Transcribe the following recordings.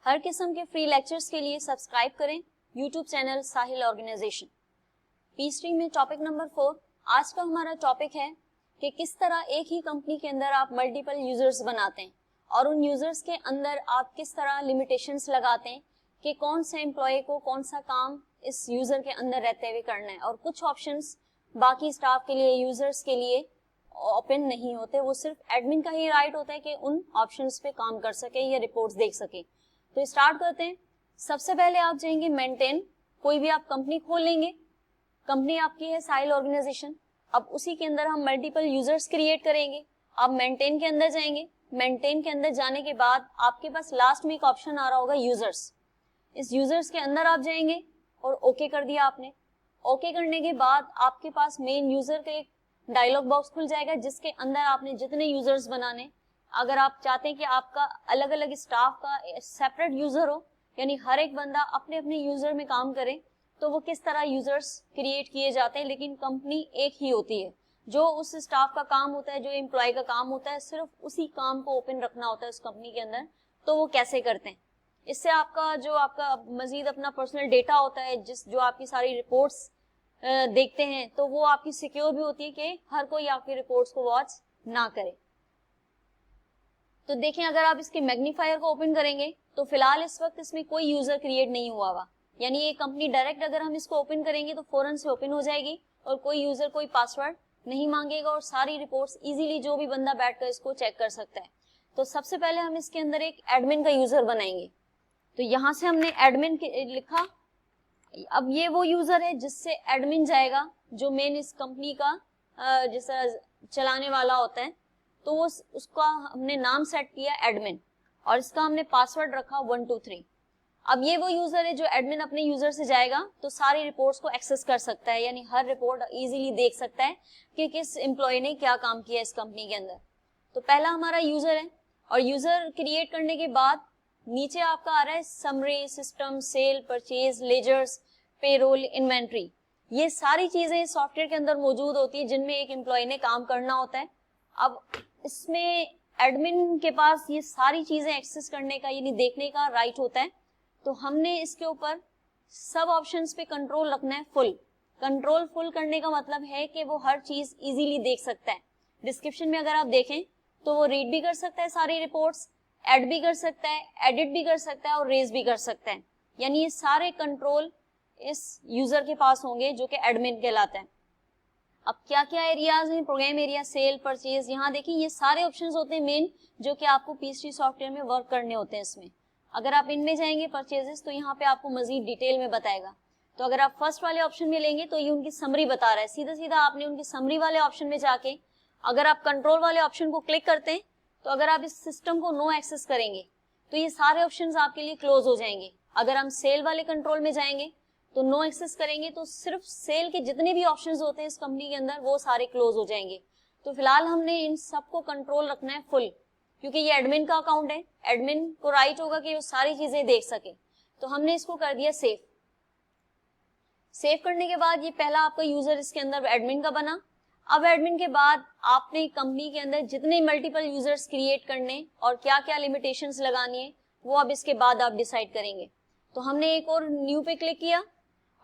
हर किस्म के free lectures के लिए सब्सक्राइब करें यूट्यूब चैनल साहिल ऑर्गेनाइजेशन। पी में टॉपिक नंबर 4। आज का हमारा टॉपिक है कि किस तरह एक ही कंपनी के अंदर आप मल्टीपल यूजर्स बनाते हैं और उन यूजर्स के अंदर आप किस तरह लिमिटेशंस लगाते हैं कि कौन से एम्प्लॉय को कौन सा काम इस यूजर के अंदर रहते हुए करना है, और कुछ ऑप्शंस बाकी स्टाफ के लिए, यूजर्स के लिए ओपन नहीं होते। वो सिर्फ एडमिन का ही राइट होता है कि उन ऑप्शंस पे काम कर सके या रिपोर्ट्स देख सके। तो स्टार्ट करते हैं। सबसे पहले आप जाएंगे मेंटेन। कोई भी आप कंपनी खोल लेंगे, कंपनी आपकी है साहिल ऑर्गेनाइजेशन। अब उसी के अंदर हम मल्टीपल यूजर्स क्रिएट करेंगे। आप मेंटेन के अंदर जाएंगे। मेंटेन के अंदर जाने के बाद आपके पास लास्ट में एक ऑप्शन आ रहा होगा यूजर्स। इस यूजर्स के अंदर आप जाएंगे और ओके कर दिया आपने। ओके करने के बाद आपके पास मेन यूजर का एक डायलॉग बॉक्स खुल जाएगा जिसके अंदर आपने जितने यूजर्स बनाने, अगर आप चाहते हैं कि आपका अलग अलग स्टाफ का सेपरेट यूजर हो, यानी हर एक बंदा अपने अपने यूजर में काम करे, तो वो किस तरह यूजर्स क्रिएट किए जाते हैं, लेकिन कंपनी एक ही होती है। जो उस स्टाफ का काम होता है, जो एम्प्लॉय का काम होता है, सिर्फ उसी काम को ओपन रखना होता है उस कंपनी के अंदर। तो वो कैसे करते हैं, इससे आपका मजीद अपना पर्सनल डेटा होता है, जो आपकी सारी रिपोर्ट्स देखते हैं, तो वो आपकी सिक्योर भी होती है कि हर कोई आपकी रिपोर्ट्स को वॉच ना करे। तो देखें, अगर आप इसके मैग्नीफायर को ओपन करेंगे तो फिलहाल इस वक्त इसमें कोई यूजर क्रिएट नहीं हुआ हुआ, यानी ये कंपनी डायरेक्ट अगर हम इसको ओपन करेंगे तो फौरन से ओपन हो जाएगी और कोई यूजर कोई पासवर्ड नहीं मांगेगा और सारी रिपोर्ट्स इजीली जो भी बंदा बैठकर इसको चेक कर सकता है। तो सबसे पहले हम इसके अंदर एक एडमिन का यूजर बनाएंगे। तो यहाँ से हमने एडमिन लिखा। अब ये वो यूजर है जिससे एडमिन जाएगा, जो मेन इस कंपनी का जिस तरह चलाने वाला होता है। तो वो उसका हमने नाम सेट किया एडमिन और इसका हमने पासवर्ड रखा 123। अब ये वो यूजर है जो एडमिन अपने यूजर से जाएगा तो सारी रिपोर्ट्स को एक्सेस कर सकता है, यानी हर रिपोर्ट इजीली देख सकता है कि किस एम्प्लॉय ने क्या काम किया इस कंपनी के अंदर। तो पहला हमारा यूजर है और यूजर क्रिएट करने के बाद नीचे आपका आ रहा है summary, system, sale, purchase, ledgers, payroll, inventory. ये सारी चीजें सॉफ्टवेयर के अंदर मौजूद होती है जिनमें एक एम्प्लॉय ने काम करना होता है। अब इसमें एडमिन के पास ये सारी चीजें एक्सेस करने का, यानी देखने का राइट होता है। तो हमने इसके ऊपर सब ऑप्शंस पे कंट्रोल रखना है फुल। कंट्रोल फुल करने का मतलब है कि वो हर चीज इजीली देख सकता है। डिस्क्रिप्शन में अगर आप देखें तो वो रीड भी कर सकता है सारी रिपोर्ट्स, ऐड भी कर सकता है, एडिट भी कर सकता है और रेज भी कर सकता है। यानी ये सारे कंट्रोल इस यूजर के पास होंगे जो कि एडमिन कहलाता है। अब क्या क्या एरियाज हैं, प्रोग्राम एरिया, सेल, परचेज, यहाँ देखिए ये सारे ऑप्शंस होते हैं मेन जो कि आपको पीएचडी सॉफ्टवेयर में वर्क करने होते हैं। इसमें अगर आप इनमें जाएंगे परचेजेस तो यहाँ पे आपको मजीद डिटेल में बताएगा। तो अगर आप फर्स्ट वाले ऑप्शन में लेंगे तो ये उनकी समरी बता रहा है। सीधा सीधा आपने उनकी समरी वाले ऑप्शन में जाके अगर आप कंट्रोल वाले ऑप्शन को क्लिक करते हैं तो अगर आप इस सिस्टम को नो एक्सेस करेंगे तो ये सारे ऑप्शन आपके लिए क्लोज हो जाएंगे। अगर हम सेल वाले कंट्रोल में जाएंगे तो नो एक्सेस करेंगे तो सिर्फ सेल के जितने भी ऑप्शंस होते हैं इस कंपनी के अंदर वो सारे क्लोज हो जाएंगे। तो फिलहाल हमने इन सबको कंट्रोल रखना है फुल, क्योंकि ये एडमिन का अकाउंट है। एडमिन को राइट होगा कि वो सारी चीजें देख सके। तो हमने इसको कर दिया सेव। सेव करने के बाद ये पहला आपका यूजर इसके अंदर एडमिन का बना। अब एडमिन के बाद आपने कंपनी के अंदर जितने मल्टीपल यूजर्स क्रिएट करने और क्या क्या लिमिटेशंस लगानी है वो अब इसके बाद आप डिसाइड करेंगे। तो हमने एक और न्यू पे क्लिक किया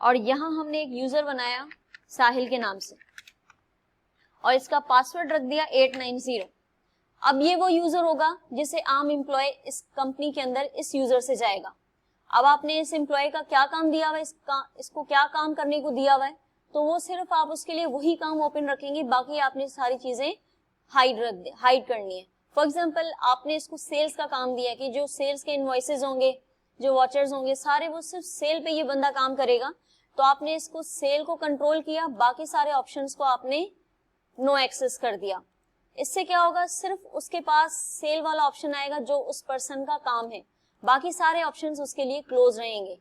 और यहाँ हमने एक यूजर बनाया साहिल के नाम से और इसका पासवर्ड रख दिया 890। अब ये वो यूजर होगा जिसे आम एम्प्लॉय इस कंपनी के अंदर इस यूजर से जाएगा। अब आपने इस एम्प्लॉय का क्या काम दिया हुआ है, इसको क्या काम करने को दिया हुआ है, तो वो सिर्फ आप उसके लिए वही काम ओपन रखेंगे, बाकी आपने सारी चीजें हाइड करनी है। फॉर एग्जाम्पल आपने इसको सेल्स का काम दिया कि जो सेल्स के इनवॉइसेस होंगे, जो वॉचर्स होंगे, सारे वो सिर्फ सेल पे ये बंदा काम करेगा। तो आपने इसको सेल को कंट्रोल किया, बाकी सारे ऑप्शंस को आपने नो एक्सेस कर दिया। इससे क्या होगा, सिर्फ उसके पास सेल वाला ऑप्शन आएगा जो उस पर्सन का काम है, बाकी सारे ऑप्शंस उसके लिए क्लोज रहेंगे।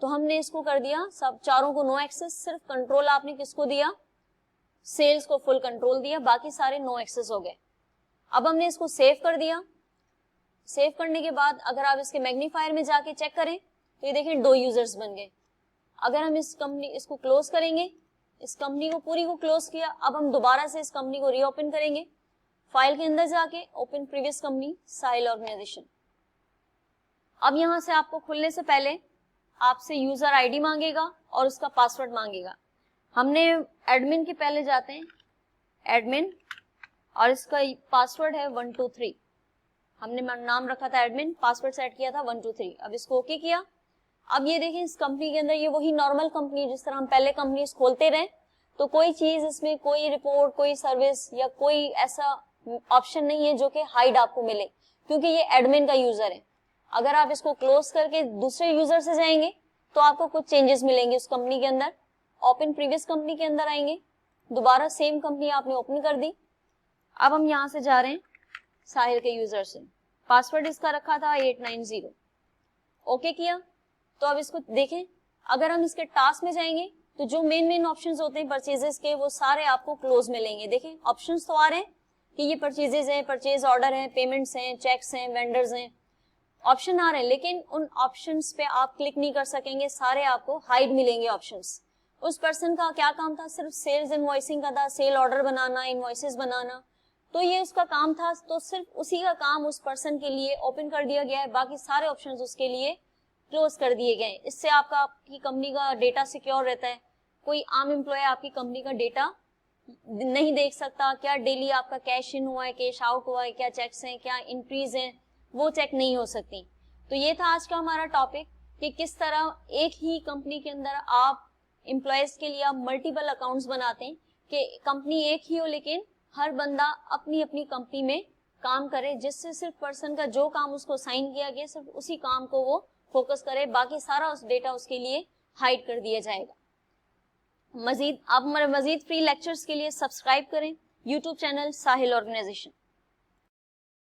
तो हमने इसको कर दिया सब चारों को नो एक्सेस। सिर्फ कंट्रोल आपने किसको दिया, सेल्स को फुल कंट्रोल दिया, बाकी सारे नो एक्सेस हो गए। अब हमने इसको सेव कर दिया। सेव करने के बाद अगर आप इसके मैग्नीफायर में जाके चेक करें तो ये देखें 2 यूजर्स बन गए। अगर हम इसको क्लोज करेंगे, इस कंपनी को पूरी को क्लोज किया, अब हम दोबारा से इस कंपनी को रीओपन करेंगे। फाइल के अंदर जाके ओपन प्रीवियस कंपनी साहिल ऑर्गेनाइजेशन। अब यहाँ से आपको खुलने से पहले आपसे यूजर आईडी मांगेगा और उसका पासवर्ड मांगेगा। हमने एडमिन के पहले जाते हैं, एडमिन, और इसका पासवर्ड है 123। हमने नाम रखा था एडमिन, पासवर्ड सेट किया था 123। अब इसको ओके किया। अब ये देखें इस कंपनी के अंदर ये वही नॉर्मल कंपनी जिस तरह हम पहले कंपनीज खोलते रहे, तो कोई चीज इसमें, कोई रिपोर्ट, कोई सर्विस या कोई ऐसा ऑप्शन नहीं है जो कि हाइड आपको मिले, क्योंकि ये एडमिन का यूजर है। अगर आप इसको क्लोज करके दूसरे यूजर से जाएंगे तो आपको कुछ चेंजेस मिलेंगे उस कंपनी के अंदर। ओपन प्रीवियस कंपनी के अंदर आएंगे, दोबारा सेम कंपनी आपने ओपन कर दी। अब हम यहाँ से जा रहे हैं साहिल के यूजर से, पासवर्ड इसका रखा था 890, ओके किया। तो अब इसको देखें, अगर हम इसके टास्क में जाएंगे तो जो मेन ऑप्शंस होते हैं परचेजेस के, वो सारे आपको क्लोज मिलेंगे। देखें ऑप्शंस तो आ रहे हैं कि ये परचेजेस हैं, परचेज ऑर्डर हैं, पेमेंट्स हैं, चेक्स हैं, वेंडर्स हैं, ऑप्शन आ रहे हैं, लेकिन उन ऑप्शंस पे आप क्लिक नहीं कर सकेंगे, सारे आपको हाइड मिलेंगे ऑप्शंस। उस पर्सन का क्या काम था, सिर्फ सेल्स इनवॉइसिंग का था, सेल ऑर्डर बनाना, इनवॉइसेस बनाना, तो ये उसका काम था, तो सिर्फ उसी का काम उस पर्सन के लिए ओपन कर दिया गया है, बाकी सारे ऑप्शंस उसके लिए क्लोज कर दिए गए। इससे आपकी कंपनी का डेटा सिक्योर रहता है। कोई आम एम्प्लॉय आपकी कंपनी का डेटा नहीं देख सकता, क्या डेली आपका कैश इन हुआ है, कैश आउट हुआ है, क्या चेक्स हैं, क्या इंट्रीज हैं, वो चेक नहीं हो सकती। तो ये था आज का हमारा टॉपिक कि किस तरह एक ही कंपनी के अंदर आप एम्प्लॉयज के लिए आप मल्टीपल अकाउंट्स बनाते हैं, कि कंपनी एक ही हो लेकिन हर बंदा अपनी अपनी कंपनी में काम करे, जिससे सिर्फ पर्सन का जो काम उसको साइन किया गया सिर्फ उसी काम को वो फोकस करे, बाकी सारा उस डेटा उसके लिए हाइड कर दिया जाएगा। मजीद आप हमारे मजीद फ्री लेक्चर्स के लिए सब्सक्राइब करें यूट्यूब चैनल साहिल ऑर्गेनाइजेशन।